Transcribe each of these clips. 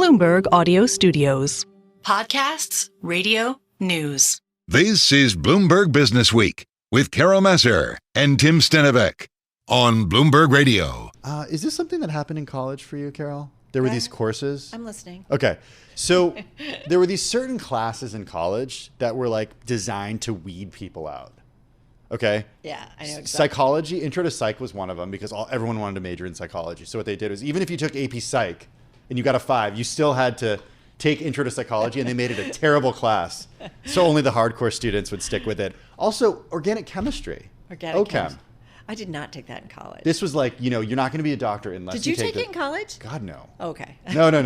Bloomberg Audio Studios. Podcasts, radio, news. This is Bloomberg Businessweek with Carol Massar and Tim Stenovec on Bloomberg Radio. Is this something that happened in college for you, Carol? There were these courses? I'm listening. Okay. So there were these certain classes in college that were like designed to weed people out. Okay? Yeah, I know exactly. Psychology, intro to psych was one of them because everyone wanted to major in psychology. So what they did was even if you took AP Psych and you got a 5, you still had to take intro to psychology, and they made it a terrible class. So only the hardcore students would stick with it. Also, organic chemistry. OChem. I did not take that in college. This was like, you're not going to be a doctor unless Did you take it in college? God, no. Okay. No. No.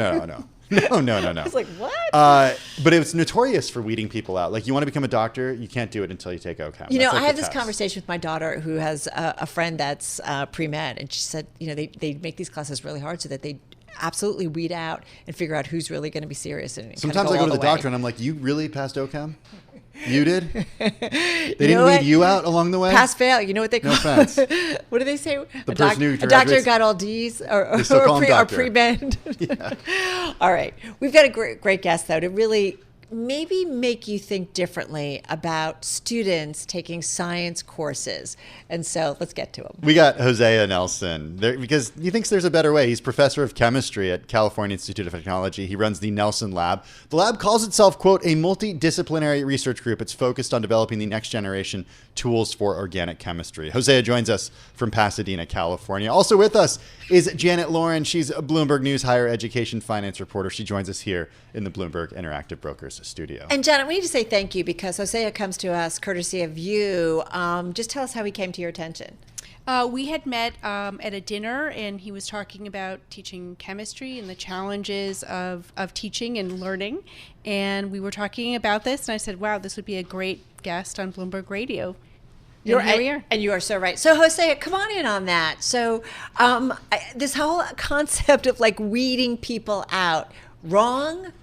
I was like, what? But it was notorious for weeding people out. Like, you want to become a doctor, you can't do it until you take OChem. I had this conversation with my daughter who has a friend that's pre-med, and she said, they make these classes really hard so that they absolutely weed out and figure out who's really going to be serious. And sometimes I go to the doctor and I'm like, you really passed OChem? You did? They didn't weed you out along the way? Pass, fail. You know what they call No offense. What do they say? The person who a doctor got all D's or pre-med. Yeah. All right. We've got a great guest, though, to really maybe make you think differently about students taking science courses. And so let's get to him. We got Hosea Nelson there because he thinks there's a better way. He's professor of chemistry at California Institute of Technology. He runs the Nelson Lab. The lab calls itself, quote, a multidisciplinary research group. It's focused on developing the next generation tools for organic chemistry. Hosea joins us from Pasadena, California. Also with us is Janet Lorin. She's a Bloomberg News higher education finance reporter. She joins us here in the Bloomberg Interactive Brokers studio. And Janet, we need to say thank you because Hosea comes to us courtesy of you. Just tell us how he came to your attention. We had met at a dinner, and he was talking about teaching chemistry and the challenges of teaching and learning. And we were talking about this, and I said, wow, this would be a great guest on Bloomberg Radio. Here we are. And you are so right. So, Hosea, come on in on that. So this whole concept of like weeding people out, wrong?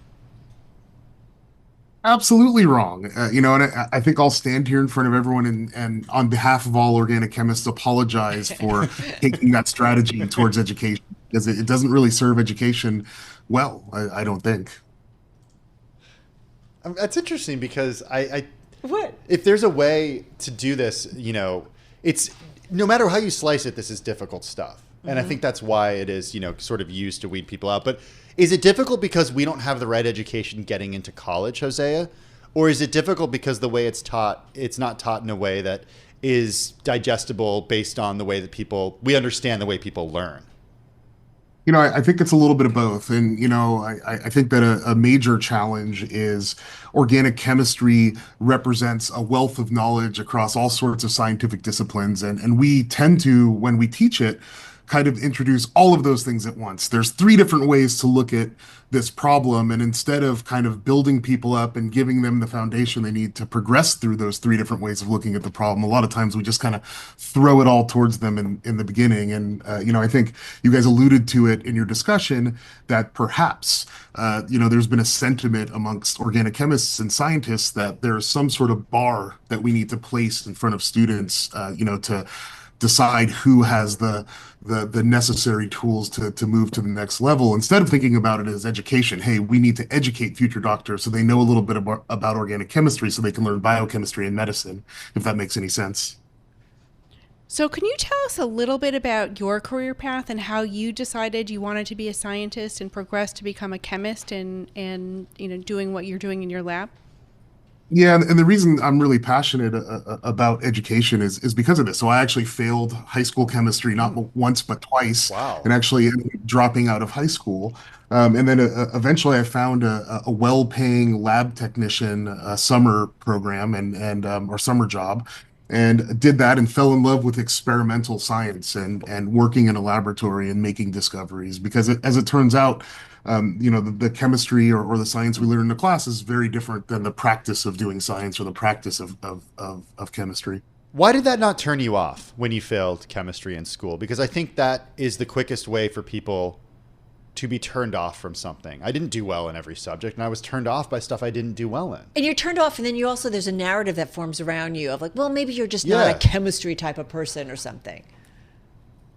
Absolutely wrong. And I think I'll stand here in front of everyone and on behalf of all organic chemists apologize for taking that strategy towards education because it doesn't really serve education well, I don't think. That's interesting because What? If there's a way to do this, it's no matter how you slice it, this is difficult stuff. And I think that's why it is, sort of used to weed people out. But is it difficult because we don't have the right education getting into college, Hosea? Or is it difficult because the way it's taught, it's not taught in a way that is digestible based on the way that we understand the way people learn? I think it's a little bit of both. And, I think that a major challenge is organic chemistry represents a wealth of knowledge across all sorts of scientific disciplines. And we tend to, when we teach it, kind of introduce all of those things at once. There's 3 different ways to look at this problem. And instead of kind of building people up and giving them the foundation they need to progress through those 3 different ways of looking at the problem, a lot of times we just kind of throw it all towards them in the beginning. And, I think you guys alluded to it in your discussion that perhaps, there's been a sentiment amongst organic chemists and scientists that there's some sort of bar that we need to place in front of students, to decide who has the necessary tools to move to the next level, instead of thinking about it as education. Hey, we need to educate future doctors so they know a little bit about organic chemistry so they can learn biochemistry and medicine, if that makes any sense. So can you tell us a little bit about your career path and how you decided you wanted to be a scientist and progress to become a chemist and doing what you're doing in your lab? Yeah, and the reason I'm really passionate about education is because of this. So I actually failed high school chemistry not once but twice. Wow. And actually ended up dropping out of high school. And then eventually I found a well-paying lab technician summer program or summer job, and did that and fell in love with experimental science and working in a laboratory and making discoveries. Because as it turns out, the chemistry or the science we learn in the class is very different than the practice of doing science or the practice of chemistry. Why did that not turn you off when you failed chemistry in school? Because I think that is the quickest way for people to be turned off from something. I didn't do well in every subject, and I was turned off by stuff I didn't do well in. And you're turned off, and then there's a narrative that forms around you of like, well, maybe you're just not a chemistry type of person or something.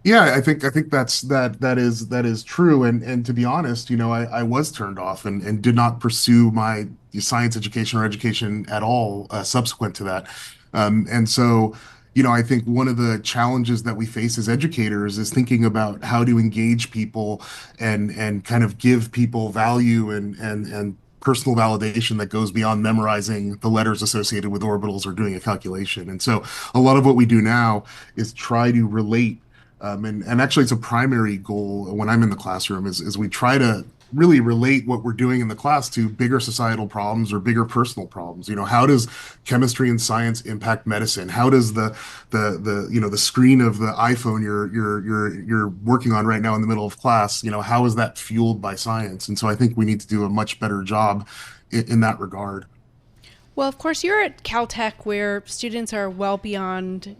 Yeah, I think that is true. And to be honest, I was turned off and did not pursue my science education or education at all subsequent to that. And so, I think one of the challenges that we face as educators is thinking about how to engage people and kind of give people value and personal validation that goes beyond memorizing the letters associated with orbitals or doing a calculation. And so a lot of what we do now is try to relate and actually, it's a primary goal when I'm in the classroom is we try to really relate what we're doing in the class to bigger societal problems or bigger personal problems. How does chemistry and science impact medicine? How does the screen of the iPhone you're working on right now in the middle of class, how is that fueled by science? And so I think we need to do a much better job in that regard. Well, of course, you're at Caltech where students are well beyond,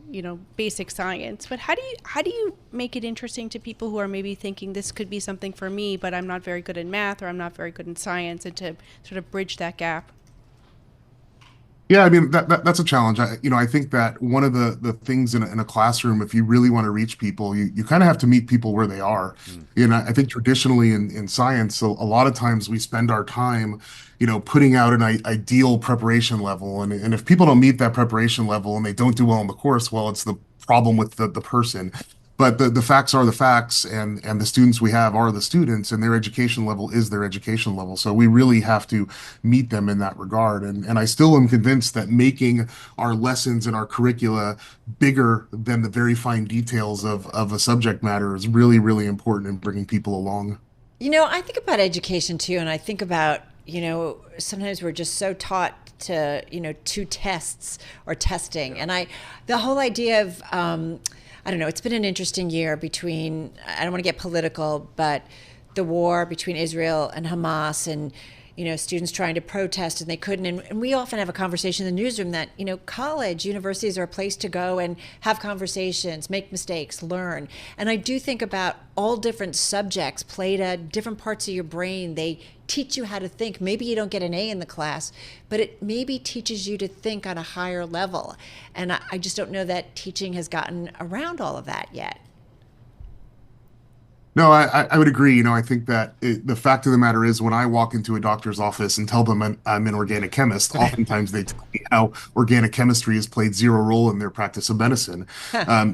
basic science. But how do you make it interesting to people who are maybe thinking this could be something for me, but I'm not very good in math or I'm not very good in science, and to sort of bridge that gap? Yeah, I mean that's a challenge. I think that one of the things in a classroom, if you really want to reach people, you kind of have to meet people where they are. I think traditionally in science, a lot of times we spend our time, putting out an ideal preparation level, and if people don't meet that preparation level and they don't do well in the course, well, it's the problem with the person. But the facts are the facts, and the students we have are the students, and their education level is their education level. So we really have to meet them in that regard. And I still am convinced that making our lessons and our curricula bigger than the very fine details of a subject matter is really, really important in bringing people along. I think about education too, and I think about, sometimes we're just so taught to tests or testing. And the whole idea of, I don't know, it's been an interesting year between, I don't want to get political, but the war between Israel and Hamas and, students trying to protest and they couldn't. And we often have a conversation in the newsroom that, universities are a place to go and have conversations, make mistakes, learn. And I do think about all different subjects played at different parts of your brain. They teach you how to think. Maybe you don't get an A in the class, but it maybe teaches you to think on a higher level. And I just don't know that teaching has gotten around all of that yet. No, I would agree. I think that the fact of the matter is when I walk into a doctor's office and tell them I'm an organic chemist, oftentimes they tell me how organic chemistry has played zero role in their practice of medicine. But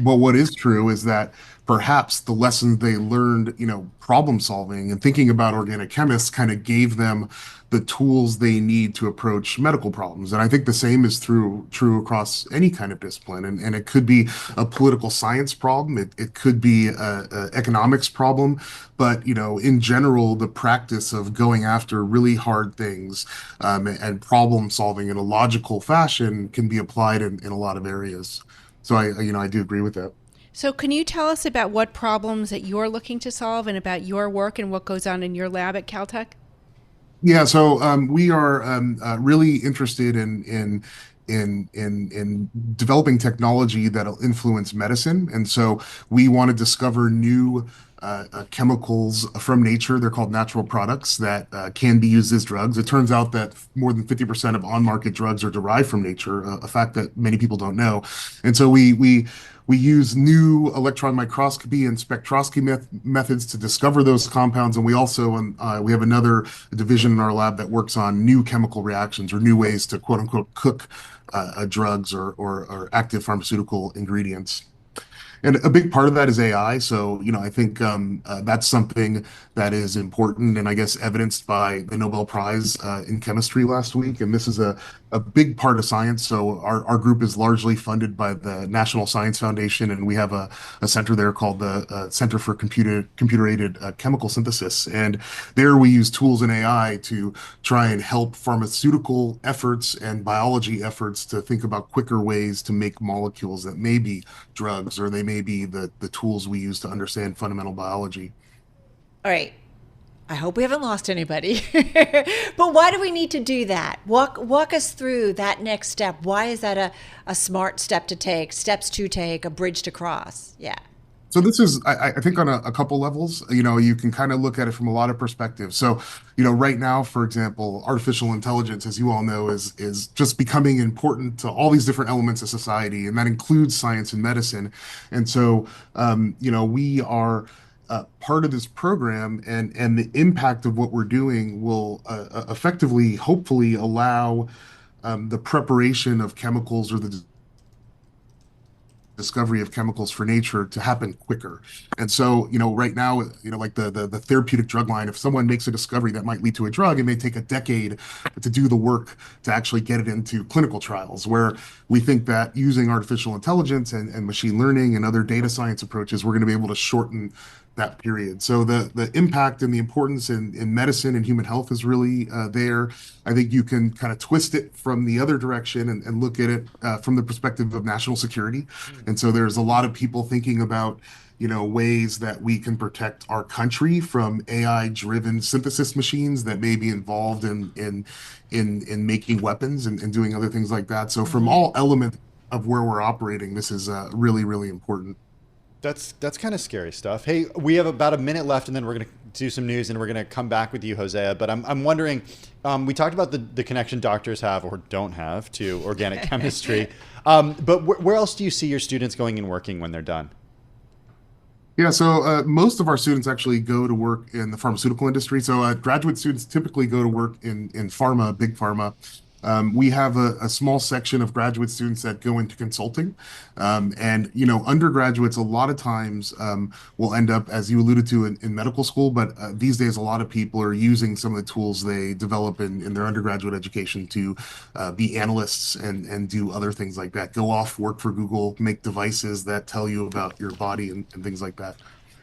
what is true is that perhaps the lessons they learned, problem solving and thinking about organic chemists kind of gave them the tools they need to approach medical problems. And I think the same is true across any kind of discipline. And it could be a political science problem. It could be a economics problem. But, in general, the practice of going after really hard things and problem solving in a logical fashion can be applied in a lot of areas. So I do agree with that. So can you tell us about what problems that you're looking to solve and about your work and what goes on in your lab at Caltech? Yeah, so we are really interested in developing technology that'll influence medicine, and so we want to discover new chemicals from nature. They're called natural products that can be used as drugs. It turns out that more than 50% of on-market drugs are derived from nature, a fact that many people don't know. And so we use new electron microscopy and spectroscopy methods to discover those compounds. And we also we have another division in our lab that works on new chemical reactions or new ways to quote unquote cook drugs or active pharmaceutical ingredients. And a big part of that is AI. So, I think that's something that is important and I guess evidenced by the Nobel Prize in chemistry last week. And this is a big part of science. So our group is largely funded by the National Science Foundation, and we have a center there called the Center for Computer-Aided Chemical Synthesis. And there we use tools in AI to try and help pharmaceutical efforts and biology efforts to think about quicker ways to make molecules that may be drugs or they may be the tools we use to understand fundamental biology. All right. I hope we haven't lost anybody. But why do we need to do that? Walk us through that next step. Why is that a smart step to take, steps to take, a bridge to cross? Yeah. So this is, I think, on a couple levels. You can kind of look at it from a lot of perspectives. So, right now, for example, artificial intelligence, as you all know, is just becoming important to all these different elements of society, and that includes science and medicine. And so, we are part of this program, and the impact of what we're doing will effectively, hopefully, allow the preparation of chemicals or the discovery of chemicals for nature to happen quicker. And so, right now, like the therapeutic drug line, if someone makes a discovery that might lead to a drug, it may take a decade to do the work to actually get it into clinical trials, where we think that using artificial intelligence and machine learning and other data science approaches, we're going to be able to shorten that period. So the impact and the importance in medicine and human health is really there. I think you can kind of twist it from the other direction and look at it from the perspective of national security. And so there's a lot of people thinking about ways that we can protect our country from AI-driven synthesis machines that may be involved in making weapons and doing other things like that. So from all elements of where we're operating, this is really, really important. That's kind of scary stuff. Hey, we have about a minute left, and then we're going to do some news, and we're going to come back with you, Hosea. But I'm wondering, we talked about the connection doctors have or don't have to organic chemistry. But where else do you see your students going and working when they're done? Yeah, so most of our students actually go to work in the pharmaceutical industry. So graduate students typically go to work in pharma, big pharma. We have a small section of graduate students that go into consulting. And, undergraduates a lot of times will end up, as you alluded to, in medical school. But these days, a lot of people are using some of the tools they develop in their undergraduate education to be analysts and do other things like that. Go off, work for Google, make devices that tell you about your body and things like that.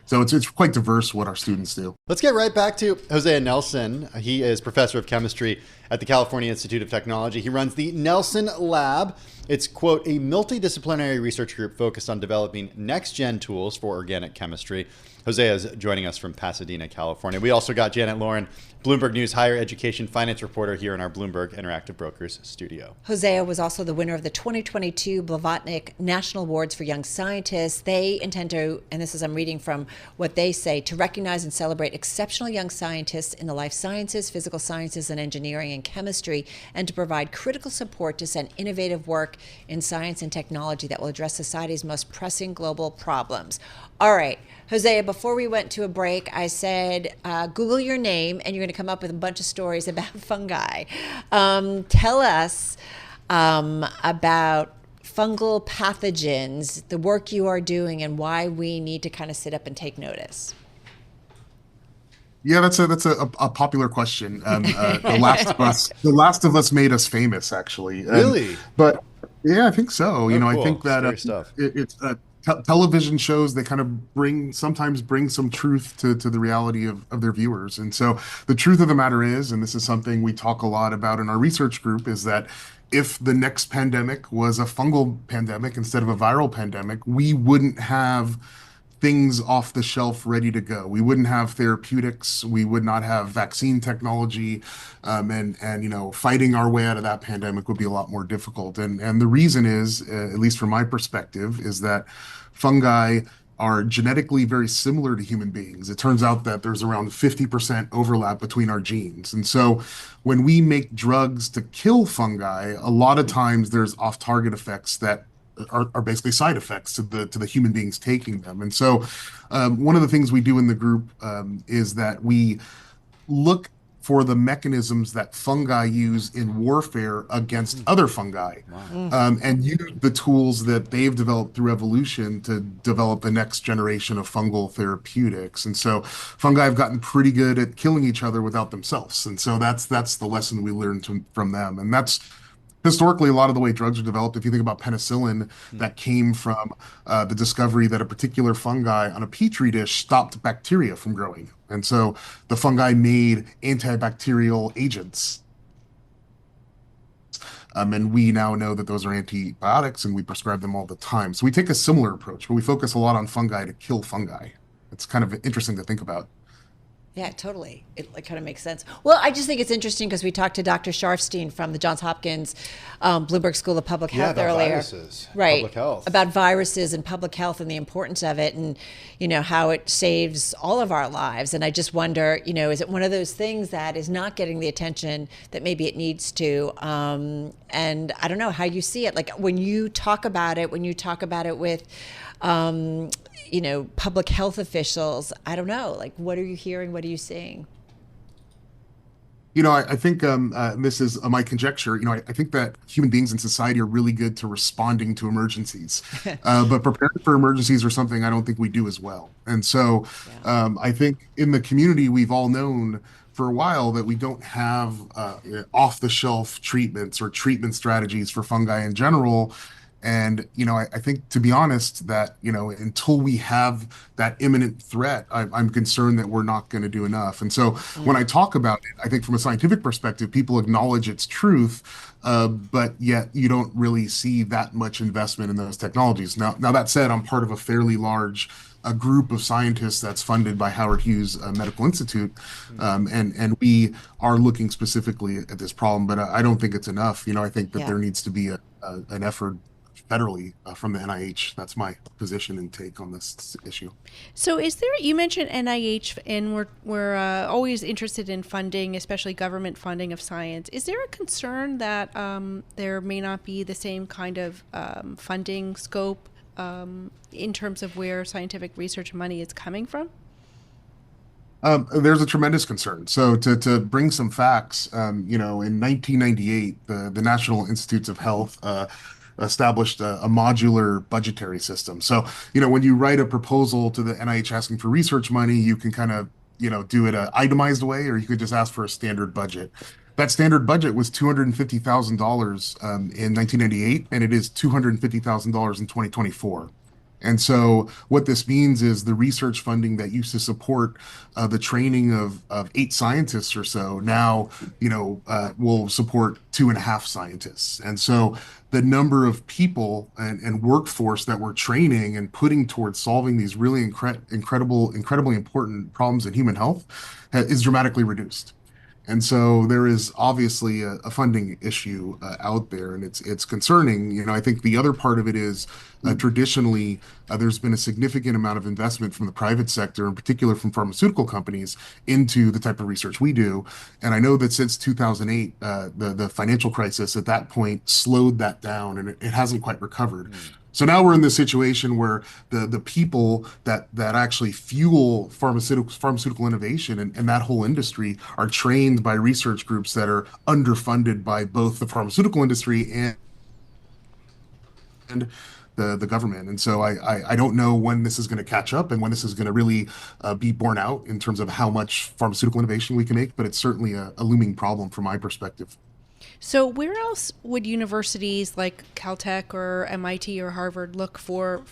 So it's quite diverse what our students do. Let's get right back to Hosea Nelson. He is professor of chemistry at the California Institute of Technology. He runs the Nelson Lab. It's, quote, a multidisciplinary research group focused on developing next-gen tools for organic chemistry. Hosea is joining us from Pasadena, California. We also got Janet Lorin, Bloomberg News higher education finance reporter, here in our Bloomberg Interactive Brokers studio. Hosea was also the winner of the 2022 Blavatnik National Awards for Young Scientists. They intend to, and this is I'm reading from what they say, to recognize and celebrate exceptional young scientists in the life sciences, physical sciences, and engineering and chemistry, and to provide critical support to send innovative work in science and technology that will address society's most pressing global problems. All right, Hosea, before we went to a break, I said, Google your name, and you're going to come up with a bunch of stories about fungi. Tell us about fungal pathogens, the work you are doing, and why we need to kind of sit up and take notice. Yeah, that's a popular question. The Last of Us made us famous, actually. Really? But yeah, I think so. Cool. I think that stuff. It's television shows, they kind of sometimes bring some truth to the reality of their viewers. And so the truth of the matter is, and this is something we talk a lot about in our research group, is that if the next pandemic was a fungal pandemic instead of a viral pandemic, we wouldn't have things off the shelf ready to go. We wouldn't have therapeutics. We would not have vaccine technology, and fighting our way out of that pandemic would be a lot more difficult. And the reason is, at least from my perspective, is that fungi are genetically very similar to human beings. It turns out that there's around 50% overlap between our genes. And so when we make drugs to kill fungi, a lot of times there's off-target effects that are basically side effects to the human beings taking them. And so one of the things we do in the group is that we look for the mechanisms that fungi use in warfare against other fungi, and use the tools that they've developed through evolution to develop the next generation of fungal therapeutics. And so fungi have gotten pretty good at killing each other without themselves. And so that's the lesson we learned from them. And that's historically a lot of the way drugs are developed. If you think about penicillin, that came from the discovery that a particular fungi on a petri dish stopped bacteria from growing. And so the fungi made antibacterial agents. And we now know that those are antibiotics, and we prescribe them all the time. So we take a similar approach, but we focus a lot on fungi to kill fungi. It's kind of interesting to think about. Yeah, totally. It like, kind of makes sense. Well, I just think it's interesting because we talked to Dr. Sharfstein from the Johns Hopkins Bloomberg School of Public Health about earlier. viruses, Right. public health. About viruses and public health and the importance of it and, how it saves all of our lives. And I just wonder, is it one of those things that is not getting the attention that maybe it needs to? And I don't know how you see it. Like when you talk about it with, public health officials, I don't know, like, what are you hearing? What are you seeing? I think this is my conjecture. I think that human beings in society are really good to responding to emergencies, but preparing for emergencies are something I don't think we do as well. And so I think in the community, we've all known for a while that we don't have off-the-shelf treatments or treatment strategies for fungi in general. And, I think, to be honest, that, until we have that imminent threat, I'm concerned that we're not going to do enough. And so when I talk about it, I think from a scientific perspective, people acknowledge its truth, but yet you don't really see that much investment in those technologies. Now that said, I'm part of a fairly large group of scientists that's funded by Howard Hughes Medical Institute, and we are looking specifically at this problem, but I don't think it's enough. I think that there needs to be an effort federally from the NIH. That's my position and take on this issue. So you mentioned NIH, and we're always interested in funding, especially government funding of science. Is there a concern that there may not be the same kind of funding scope in terms of where scientific research money is coming from? There's a tremendous concern. So to bring some facts, in 1998, the National Institutes of Health established a modular budgetary system. So, when you write a proposal to the NIH asking for research money, you can kind of, do it an itemized way, or you could just ask for a standard budget. That standard budget was $250,000 in 1998, and it is $250,000 in 2024. And so what this means is the research funding that used to support the training of 8 scientists or so now, will support 2.5 scientists. And so the number of people and workforce that we're training and putting towards solving these really incredibly important problems in human health is dramatically reduced. And so there is obviously a funding issue out there, and it's concerning. I think the other part of it is traditionally there's been a significant amount of investment from the private sector, in particular from pharmaceutical companies, into the type of research we do. And I know that since 2008, the financial crisis at that point slowed that down, and it hasn't quite recovered. So now we're in this situation where the people that actually fuel pharmaceutical innovation and that whole industry are trained by research groups that are underfunded by both the pharmaceutical industry and the government. And so I don't know when this is going to catch up and when this is going to really be borne out in terms of how much pharmaceutical innovation we can make, but it's certainly a looming problem from my perspective. So where else would universities like Caltech or MIT or Harvard look for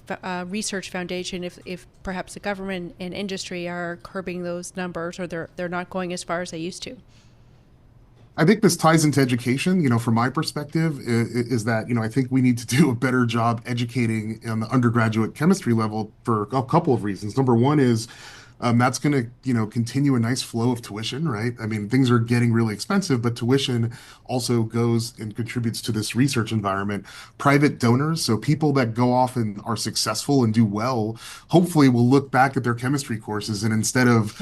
research foundation if perhaps the government and industry are curbing those numbers, or they're not going as far as they used to? I think this ties into education, from my perspective, is that, I think we need to do a better job educating on the undergraduate chemistry level for a couple of reasons. Number one is that's going to, continue a nice flow of tuition, right? I mean, things are getting really expensive, but tuition also goes and contributes to this research environment. Private donors, so people that go off and are successful and do well, hopefully will look back at their chemistry courses, and instead of,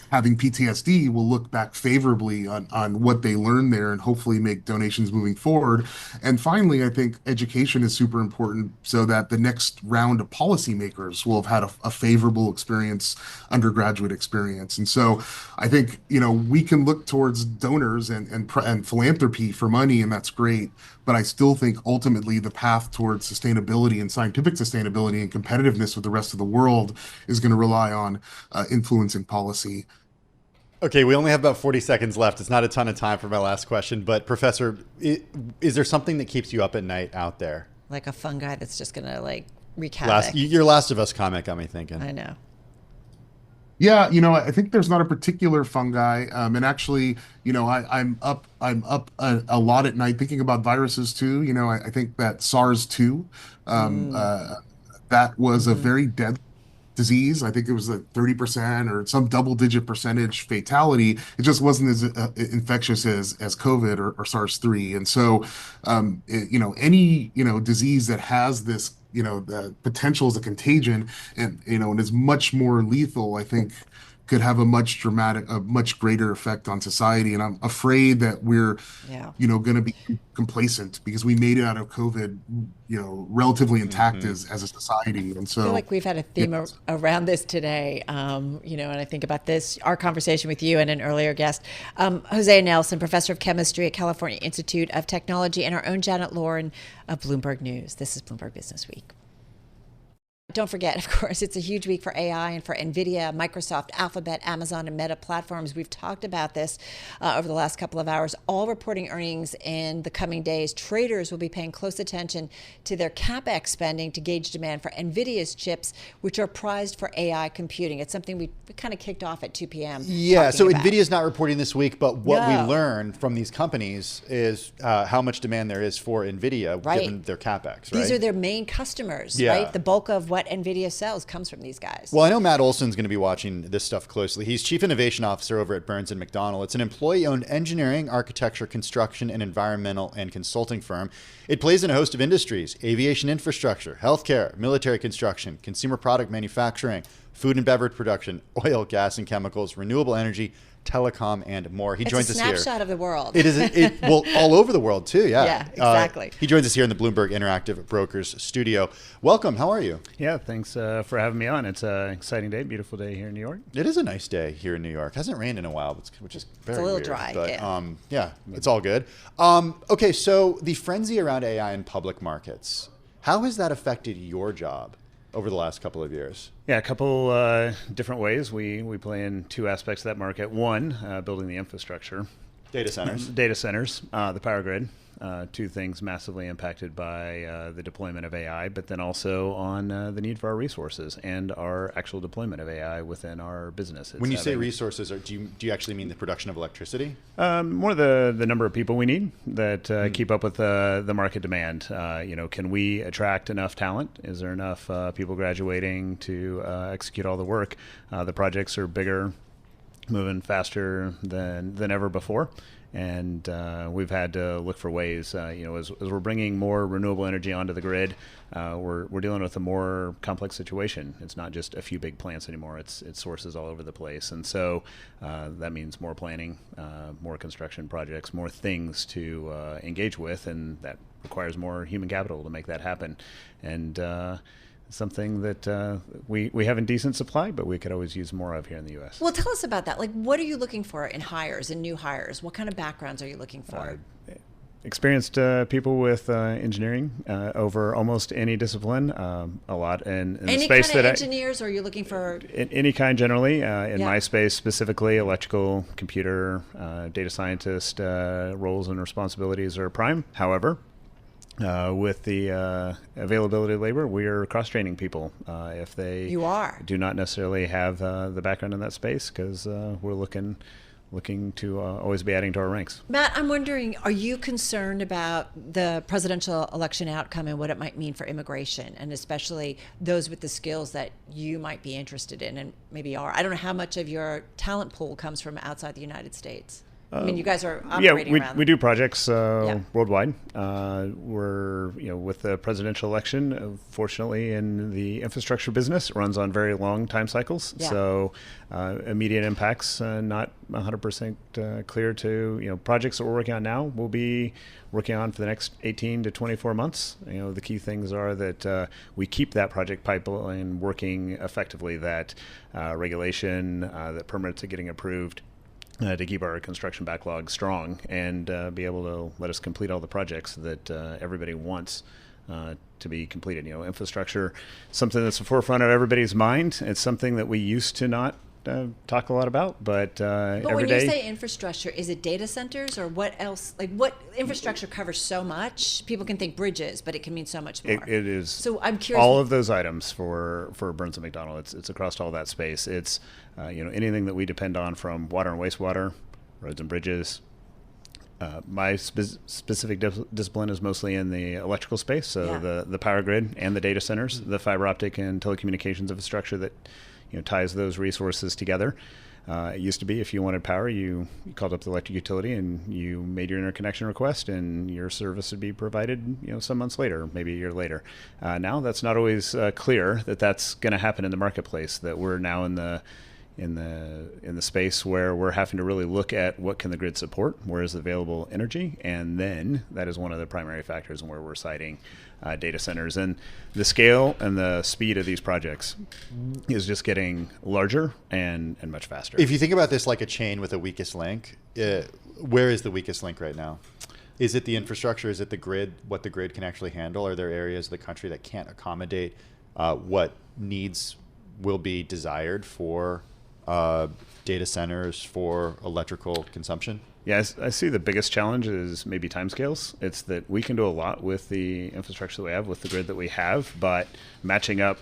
having PTSD, will look back favorably on what they learned there and hopefully make donations moving forward. And finally, I think education is super important so that the next round of policymakers will have had a favorable experience, undergraduate experience. And so I think, we can look towards donors and philanthropy for money, and that's great. But I still think ultimately the path towards sustainability and scientific sustainability and competitiveness with the rest of the world is going to rely on influencing policy. Okay, we only have about 40 seconds left. It's not a ton of time for my last question, but Professor, is there something that keeps you up at night out there? Like a fungi that's just going to wreak havoc. Your Last of Us comment got me thinking. I know. Yeah, I think there's not a particular fungi, and actually, I'm up a lot at night thinking about viruses too. I think that SARS-2, that was a very deadly disease. I think it was like 30% or some double-digit percentage fatality. It just wasn't as infectious as COVID or SARS-3. And so, any disease that has this the potential as a contagion and is much more lethal, I think could have a much greater effect on society. And I'm afraid that we're, going to be complacent because we made it out of COVID, relatively intact as a society. And so I feel like we've had a theme around this today, and I think about this, our conversation with you and an earlier guest, Hosea Nelson, professor of chemistry at California Institute of Technology, and our own Janet Lorin of Bloomberg News. This is Bloomberg Businessweek. Don't forget, of course, it's a huge week for AI and for NVIDIA, Microsoft, Alphabet, Amazon, and Meta platforms. We've talked about this over the last couple of hours, all reporting earnings in the coming days. Traders will be paying close attention to their CapEx spending to gauge demand for NVIDIA's chips, which are prized for AI computing. It's something we kind of kicked off at 2 p.m. Yeah, so NVIDIA's not reporting this week, but what we learned from these companies is how much demand there is for NVIDIA given their CapEx, right? These are their main customers, right? The bulk of what NVIDIA sells comes from these guys. Well, I know Matt Olson's going to be watching this stuff closely. He's Chief Innovation Officer over at Burns and McDonnell. It's an employee-owned engineering, architecture, construction, and environmental and consulting firm. It plays in a host of industries: aviation infrastructure, healthcare, military construction, consumer product manufacturing, food and beverage production, oil, gas and chemicals, renewable energy, telecom, and more. He joins us here. It's a snapshot of the world. It is, well, all over the world too, yeah. Yeah, exactly. He joins us here in the Bloomberg Interactive Brokers studio. Welcome, how are you? Yeah, thanks for having me on. It's an exciting day, beautiful day here in New York. It is a nice day here in New York. It hasn't rained in a while, which is very It's a little weird, dry, but, yeah, it's all good. Okay, so the frenzy around AI in public markets, how has that affected your job over the last couple of years? Yeah, a couple different ways. We play in two aspects of that market. One, building the infrastructure. Data centers. Data centers, the power grid. Two things massively impacted by the deployment of AI, but then also on the need for our resources and our actual deployment of AI within our business. When you say resources, do you actually mean the production of electricity? More the number of people we need that keep up with the market demand. Can we attract enough talent? Is there enough people graduating to execute all the work? The projects are bigger, moving faster than ever before. And we've had to look for ways, as we're bringing more renewable energy onto the grid, we're dealing with a more complex situation. It's not just a few big plants anymore. It's sources all over the place. And so that means more planning, more construction projects, more things to engage with, and that requires more human capital to make that happen. And something that we have in decent supply, but we could always use more of here in the U.S. Well, tell us about that. Like, what are you looking for in hires and new hires? What kind of backgrounds are you looking for? Experienced people with engineering over almost any discipline, a lot in the any space kind that of engineers, or are you looking for any kind generally? In my space specifically, electrical, computer, data scientist roles and responsibilities are prime. However, with the availability of labor, we are cross-training people if they do not necessarily have the background in that space, because we're looking to always be adding to our ranks. Matt, I'm wondering, are you concerned about the presidential election outcome and what it might mean for immigration, and especially those with the skills that you might be interested in and maybe are? I don't know how much of your talent pool comes from outside the United States. I mean, you guys are operating around. We do projects worldwide. We're, with the presidential election, fortunately, in the infrastructure business, it runs on very long time cycles. Yeah. So immediate impacts, not 100% clear to, projects that we're working on now, we'll be working on for the next 18 to 24 months. The key things are that we keep that project pipeline working effectively, that regulation, that permits are getting approved, to keep our construction backlog strong and be able to let us complete all the projects that everybody wants to be completed. Infrastructure, something that's the forefront of everybody's mind. It's something that we used to not talk a lot about, but every day. But when you say infrastructure, is it data centers or what else? Like, what infrastructure covers so much? People can think bridges, but it can mean so much more. It is. So I'm curious. All of those items for Burns and McDonnell, it's across all that space. It's anything that we depend on, from water and wastewater, roads and bridges, My specific discipline is mostly in the electrical space, so Yeah. the power grid and the data centers, the fiber optic and telecommunications infrastructure that ties those resources together. It used to be if you wanted power, you called up the electric utility and you made your interconnection request, and your service would be provided some months later, maybe a year later. Now that's not always clear that that's going to happen in the marketplace. That we're now in the space where we're having to really look at what can the grid support, where is available energy, and then that is one of the primary factors in where we're citing data centers. And the scale and the speed of these projects is just getting larger and much faster. If you think about this like a chain with a weakest link, where is the weakest link right now? Is it the infrastructure? Is it the grid? What the grid can actually handle? Are there areas of the country that can't accommodate what needs will be desired for data centers, for electrical consumption? Yeah, I see the biggest challenge is maybe timescales. It's that we can do a lot with the infrastructure that we have, with the grid that we have, but matching up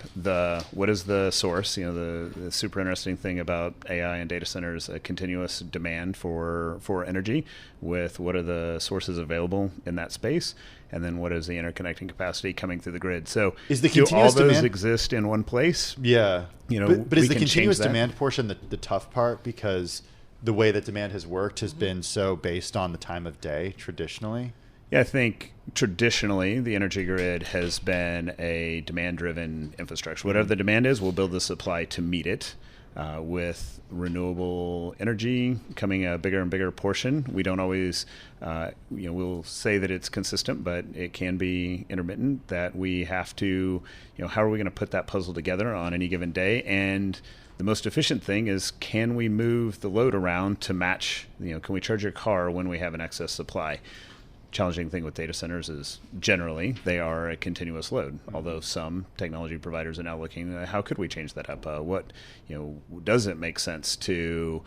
what is the source, the super interesting thing about AI and data centers, a continuous demand for energy, with what are the sources available in that space, and then what is the interconnecting capacity coming through the grid. So is the do all continuous those demand exist in one place? Yeah. But is the continuous that. demand portion the tough part? Because the way that demand has worked has been so based on the time of day traditionally. Yeah, I think traditionally the energy grid has been a demand-driven infrastructure. Whatever the demand is, we'll build the supply to meet it. With renewable energy coming a bigger and bigger portion, we don't always, we'll say that it's consistent, but it can be intermittent, that we have to, how are we going to put that puzzle together on any given day? And the most efficient thing is, can we move the load around to match, can we charge your car when we have an excess supply? Challenging thing with data centers is generally they are a continuous load, although some technology providers are now looking at how could we change that up? Does it make sense to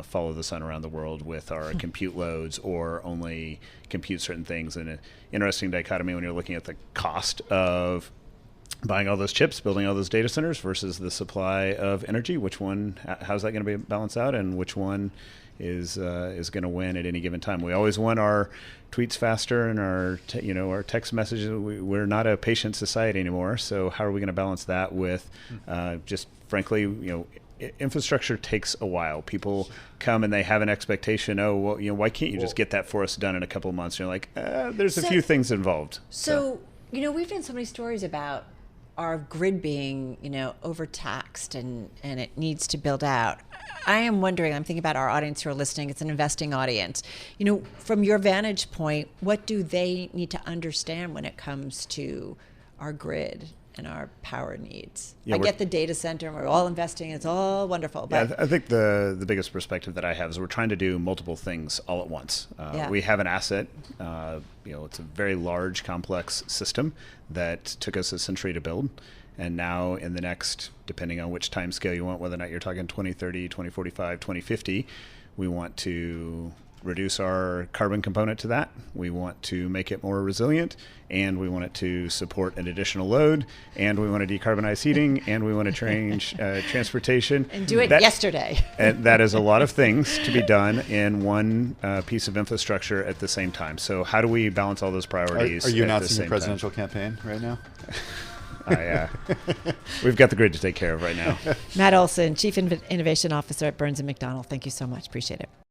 follow the sun around the world with our compute loads, or only compute certain things? And an interesting dichotomy when you're looking at the cost of buying all those chips, building all those data centers versus the supply of energy. Which one, how's that going to be balanced out, and which one is going to win at any given time? We always want our tweets faster and our text messages. We're not a patient society anymore. So how are we going to balance that with just frankly, infrastructure takes a while. People come and they have an expectation. Oh, well, why can't you just get that for us done in a couple of months? And you're like, there's a few things involved. So we've done so many stories about our grid being, overtaxed and it needs to build out. I am wondering, I'm thinking about our audience who are listening, it's an investing audience. From your vantage point, what do they need to understand when it comes to our grid and our power needs? I get the data center, and we're all investing, it's all wonderful. But I think the biggest perspective that I have is we're trying to do multiple things all at once. We have an asset, it's a very large, complex system that took us a century to build. And now in the next, depending on which time scale you want, whether or not you're talking 2030, 2045, 2050, we want to reduce our carbon component to that. We want to make it more resilient, and we want it to support an additional load, and we want to decarbonize heating, and we want to change transportation. And do it yesterday. And that is a lot of things to be done in one piece of infrastructure at the same time. So how do we balance all those priorities? Are you announcing your time? presidential campaign right now? We've got the grid to take care of right now. Matt Olson, Chief Innovation Officer at Burns & McDonnell. Thank you so much. Appreciate it.